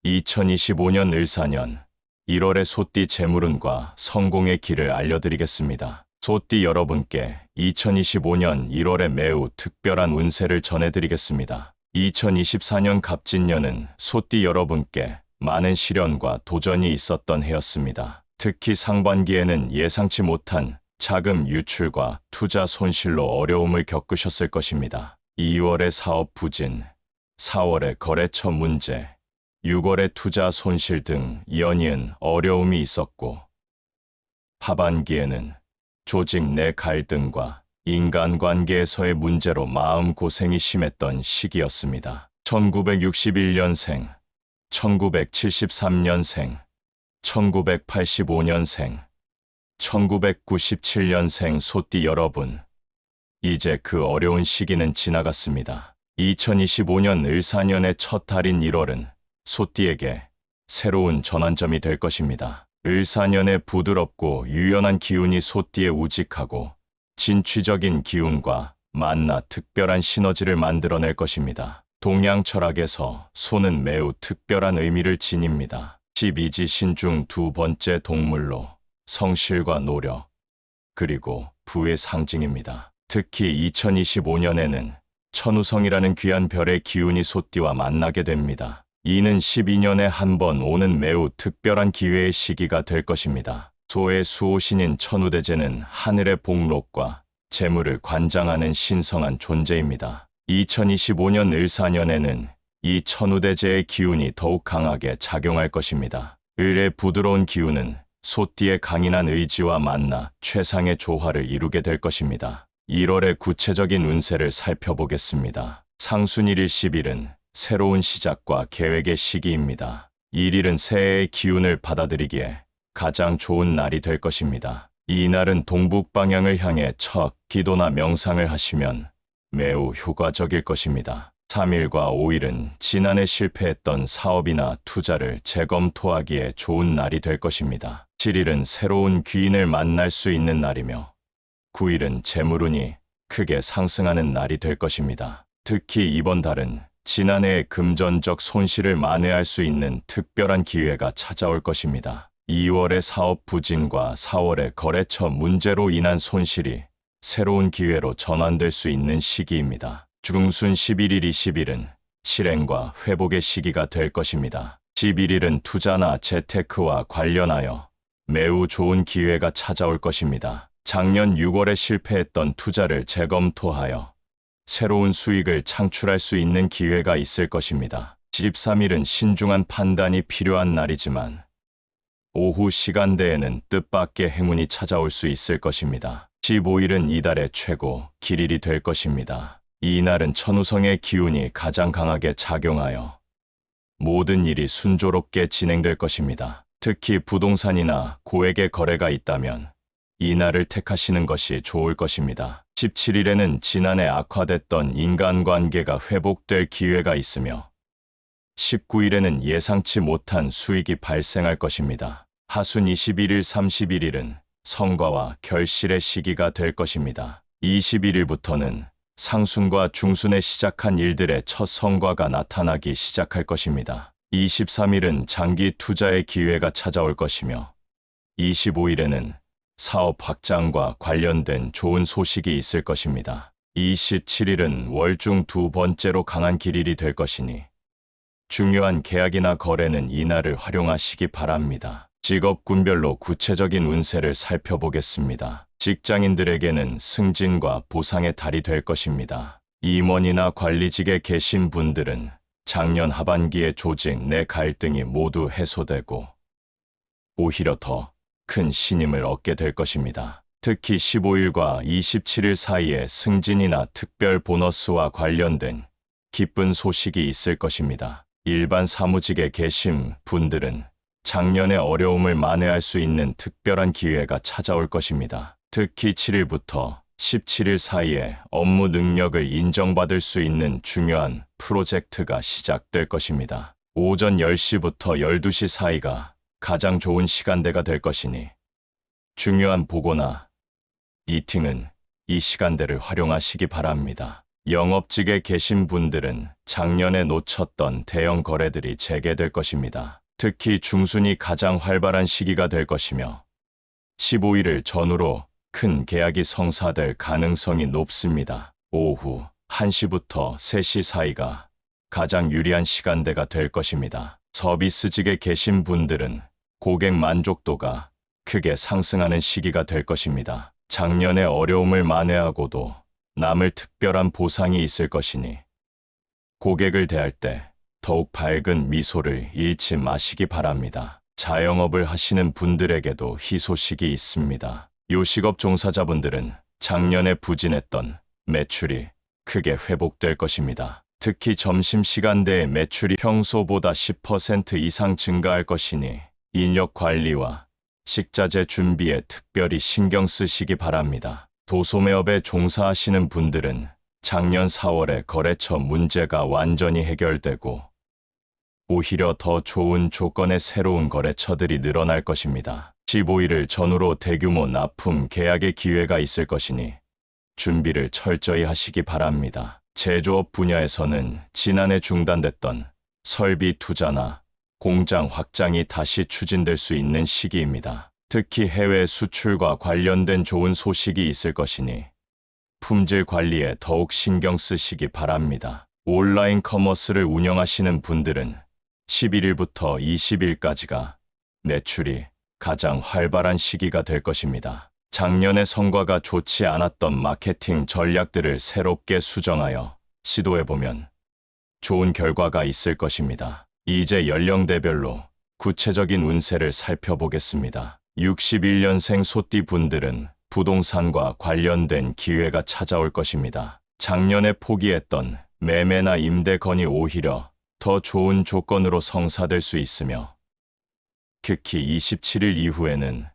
2025년 을사년 1월의 소띠 재물운과 성공의 길을 알려드리겠습니다. 소띠 여러분께 2025년 1월에 매우 특별한 운세를 전해드리겠습니다. 2024년 갑진년은 소띠 여러분께 많은 시련과 도전이 있었던 해였습니다. 특히 상반기에는 예상치 못한 자금 유출과 투자 손실로 어려움을 겪으셨을 것입니다. 2월의 사업 부진, 4월의 거래처 문제, 6월의 투자 손실 등 연이은 어려움이 있었고, 하반기에는 조직 내 갈등과 인간관계에서의 문제로 마음고생이 심했던 시기였습니다. 1961년생, 1973년생, 1985년생, 1997년생 소띠 여러분, 이제 그 어려운 시기는 지나갔습니다. 2025년 을사년의 첫 달인 1월은 소띠에게 새로운 전환점이 될 것입니다. 을사년의 부드럽고 유연한 기운이 소띠에 우직하고 진취적인 기운과 만나 특별한 시너지를 만들어낼 것입니다. 동양 철학에서 소는 매우 특별한 의미를 지닙니다. 12지 신중 두 번째 동물로 성실과 노력, 그리고 부의 상징입니다. 특히 2025년에는 천우성이라는 귀한 별의 기운이 소띠와 만나게 됩니다. 이는 12년에 한 번 오는 매우 특별한 기회의 시기가 될 것입니다. 소의 수호신인 천우대제는 하늘의 복록과 재물을 관장하는 신성한 존재입니다. 2025년 을사년에는 이 천우대제의 기운이 더욱 강하게 작용할 것입니다. 을의 부드러운 기운은 소띠의 강인한 의지와 만나 최상의 조화를 이루게 될 것입니다. 1월의 구체적인 운세를 살펴보겠습니다. 상순일일 10일은 새로운 시작과 계획의 시기입니다. 1일은 새해의 기운을 받아들이기에 가장 좋은 날이 될 것입니다. 이 날은 동북 방향을 향해 첫 기도나 명상을 하시면 매우 효과적일 것입니다. 3일과 5일은 지난해 실패했던 사업이나 투자를 재검토하기에 좋은 날이 될 것입니다. 7일은 새로운 귀인을 만날 수 있는 날이며 9일은 재물운이 크게 상승하는 날이 될 것입니다. 특히 이번 달은 지난해의 금전적 손실을 만회할 수 있는 특별한 기회가 찾아올 것입니다. 2월의 사업 부진과 4월의 거래처 문제로 인한 손실이 새로운 기회로 전환될 수 있는 시기입니다. 중순 11일 20일은 실행과 회복의 시기가 될 것입니다. 11일은 투자나 재테크와 관련하여 매우 좋은 기회가 찾아올 것입니다. 작년 6월에 실패했던 투자를 재검토하여 새로운 수익을 창출할 수 있는 기회가 있을 것입니다. 13일은 신중한 판단이 필요한 날이지만 오후 시간대에는 뜻밖의 행운이 찾아올 수 있을 것입니다. 15일은 이달의 최고 길일이 될 것입니다. 이 날은 천우성의 기운이 가장 강하게 작용하여 모든 일이 순조롭게 진행될 것입니다. 특히 부동산이나 고액의 거래가 있다면 이 날을 택하시는 것이 좋을 것입니다. 17일에는 지난해 악화됐던 인간관계가 회복될 기회가 있으며 19일에는 예상치 못한 수익이 발생할 것입니다. 하순 21일 31일은 성과와 결실의 시기가 될 것입니다. 21일부터는 상순과 중순에 시작한 일들의 첫 성과가 나타나기 시작할 것입니다. 23일은 장기 투자의 기회가 찾아올 것이며 25일에는 사업 확장과 관련된 좋은 소식이 있을 것입니다. 27일은 월중 두 번째로 강한 길일이 될 것이니 중요한 계약이나 거래는 이날을 활용하시기 바랍니다. 직업군별로 구체적인 운세를 살펴보겠습니다. 직장인들에게는 승진과 보상의 달이 될 것입니다. 임원이나 관리직에 계신 분들은 작년 하반기의 조직 내 갈등이 모두 해소되고 오히려 더 큰 신임을 얻게 될 것입니다. 특히 15일과 27일 사이에 승진이나 특별 보너스와 관련된 기쁜 소식이 있을 것입니다. 일반 사무직에 계신 분들은 작년의 어려움을 만회할 수 있는 특별한 기회가 찾아올 것입니다. 특히 7일부터 17일 사이에 업무 능력을 인정받을 수 있는 중요한 프로젝트가 시작될 것입니다. 오전 10시부터 12시 사이가 가장 좋은 시간대가 될 것이니 중요한 보고나 미팅은 이 시간대를 활용하시기 바랍니다. 영업직에 계신 분들은 작년에 놓쳤던 대형 거래들이 재개될 것입니다. 특히 중순이 가장 활발한 시기가 될 것이며 15일을 전후로 큰 계약이 성사될 가능성이 높습니다. 오후 1시부터 3시 사이가 가장 유리한 시간대가 될 것입니다. 서비스직에 계신 분들은 고객 만족도가 크게 상승하는 시기가 될 것입니다. 작년의 어려움을 만회하고도 남을 특별한 보상이 있을 것이니 고객을 대할 때 더욱 밝은 미소를 잃지 마시기 바랍니다. 자영업을 하시는 분들에게도 희소식이 있습니다. 요식업 종사자분들은 작년에 부진했던 매출이 크게 회복될 것입니다. 특히 점심시간대에 매출이 평소보다 10% 이상 증가할 것이니 인력 관리와 식자재 준비에 특별히 신경 쓰시기 바랍니다. 도소매업에 종사하시는 분들은 작년 4월에 거래처 문제가 완전히 해결되고 오히려 더 좋은 조건의 새로운 거래처들이 늘어날 것입니다. 15일을 전후로 대규모 납품 계약의 기회가 있을 것이니 준비를 철저히 하시기 바랍니다. 제조업 분야에서는 지난해 중단됐던 설비 투자나 공장 확장이 다시 추진될 수 있는 시기입니다. 특히 해외 수출과 관련된 좋은 소식이 있을 것이니 품질 관리에 더욱 신경 쓰시기 바랍니다. 온라인 커머스를 운영하시는 분들은 11일부터 20일까지가 매출이 가장 활발한 시기가 될 것입니다. 작년에 성과가 좋지 않았던 마케팅 전략들을 새롭게 수정하여 시도해보면 좋은 결과가 있을 것입니다. 이제 연령대별로 구체적인 운세를 살펴보겠습니다. 61년생 소띠 분들은 부동산과 관련된 기회가 찾아올 것입니다. 작년에 포기했던 매매나 임대 건이 오히려 더 좋은 조건으로 성사될 수 있으며 특히 27일 이후에는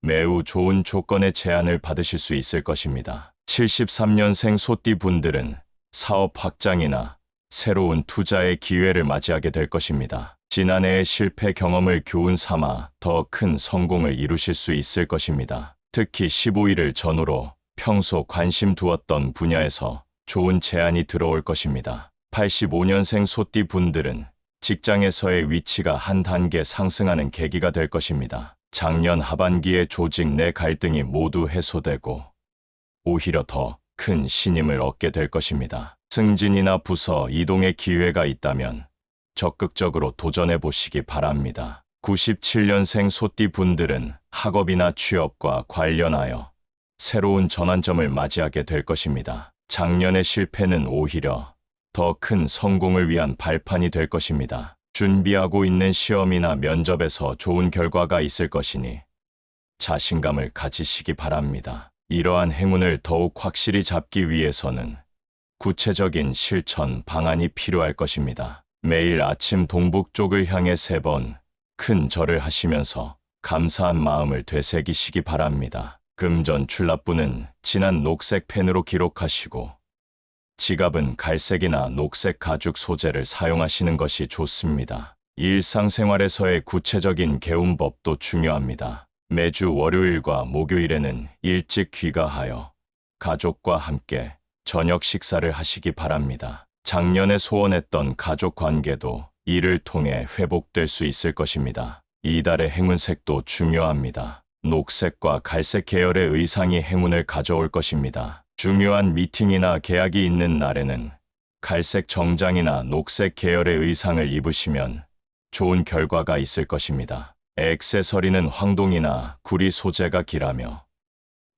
매우 좋은 조건의 제안을 받으실 수 있을 것입니다. 73년생 소띠 분들은 사업 확장이나 새로운 투자의 기회를 맞이하게 될 것입니다. 지난해의 실패 경험을 교훈 삼아 더 큰 성공을 이루실 수 있을 것입니다. 특히 15일을 전후로 평소 관심 두었던 분야에서 좋은 제안이 들어올 것입니다. 85년생 소띠 분들은 직장에서의 위치가 한 단계 상승하는 계기가 될 것입니다. 작년 하반기에 조직 내 갈등이 모두 해소되고 오히려 더 큰 신임을 얻게 될 것입니다. 승진이나 부서 이동의 기회가 있다면 적극적으로 도전해 보시기 바랍니다. 97년생 소띠 분들은 학업이나 취업과 관련하여 새로운 전환점을 맞이하게 될 것입니다. 작년의 실패는 오히려 더 큰 성공을 위한 발판이 될 것입니다. 준비하고 있는 시험이나 면접에서 좋은 결과가 있을 것이니 자신감을 가지시기 바랍니다. 이러한 행운을 더욱 확실히 잡기 위해서는 구체적인 실천 방안이 필요할 것입니다. 매일 아침 동북쪽을 향해 3번 큰 절을 하시면서 감사한 마음을 되새기시기 바랍니다. 금전 출납부는 진한 녹색 펜으로 기록하시고 지갑은 갈색이나 녹색 가죽 소재를 사용하시는 것이 좋습니다. 일상생활에서의 구체적인 개운법도 중요합니다. 매주 월요일과 목요일에는 일찍 귀가하여 가족과 함께 저녁 식사를 하시기 바랍니다. 작년에 소원했던 가족 관계도 이를 통해 회복될 수 있을 것입니다. 이달의 행운색도 중요합니다. 녹색과 갈색 계열의 의상이 행운을 가져올 것입니다. 중요한 미팅이나 계약이 있는 날에는 갈색 정장이나 녹색 계열의 의상을 입으시면 좋은 결과가 있을 것입니다. 액세서리는 황동이나 구리 소재가 길하며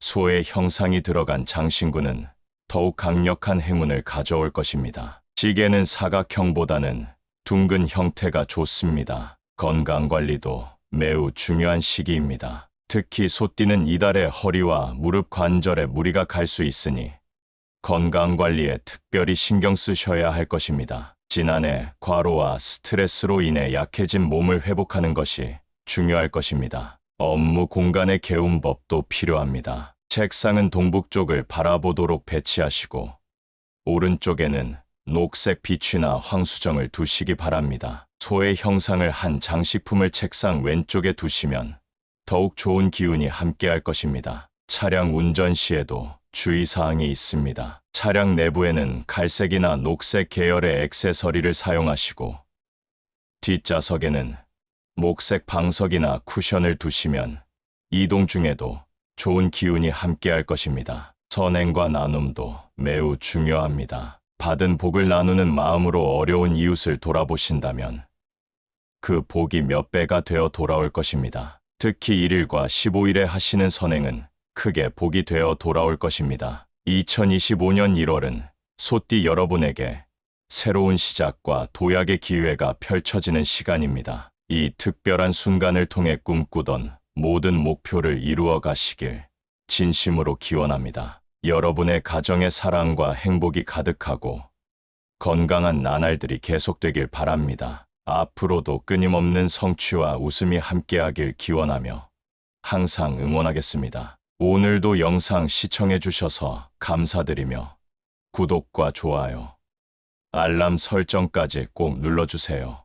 소의 형상이 들어간 장신구는 더욱 강력한 행운을 가져올 것입니다. 시계는 사각형보다는 둥근 형태가 좋습니다. 건강관리도 매우 중요한 시기입니다. 특히 소띠는 이달에 허리와 무릎 관절에 무리가 갈 수 있으니 건강관리에 특별히 신경 쓰셔야 할 것입니다. 지난해 과로와 스트레스로 인해 약해진 몸을 회복하는 것이 중요할 것입니다. 업무 공간의 개운법도 필요합니다. 책상은 동북쪽을 바라보도록 배치하시고 오른쪽에는 녹색 비취나 황수정을 두시기 바랍니다. 소의 형상을 한 장식품을 책상 왼쪽에 두시면 더욱 좋은 기운이 함께할 것입니다. 차량 운전 시에도 주의사항이 있습니다. 차량 내부에는 갈색이나 녹색 계열의 액세서리를 사용하시고 뒷좌석에는 목색 방석이나 쿠션을 두시면 이동 중에도 좋은 기운이 함께할 것입니다. 선행과 나눔도 매우 중요합니다. 받은 복을 나누는 마음으로 어려운 이웃을 돌아보신다면 그 복이 몇 배가 되어 돌아올 것입니다. 특히 1일과 15일에 하시는 선행은 크게 복이 되어 돌아올 것입니다. 2025년 1월은 소띠 여러분에게 새로운 시작과 도약의 기회가 펼쳐지는 시간입니다. 이 특별한 순간을 통해 꿈꾸던 모든 목표를 이루어 가시길 진심으로 기원합니다. 여러분의 가정에 사랑과 행복이 가득하고 건강한 나날들이 계속되길 바랍니다. 앞으로도 끊임없는 성취와 웃음이 함께하길 기원하며 항상 응원하겠습니다. 오늘도 영상 시청해 주셔서 감사드리며 구독과 좋아요, 알람 설정까지 꼭 눌러주세요.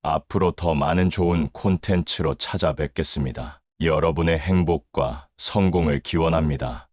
앞으로 더 많은 좋은 콘텐츠로 찾아뵙겠습니다. 여러분의 행복과 성공을 기원합니다.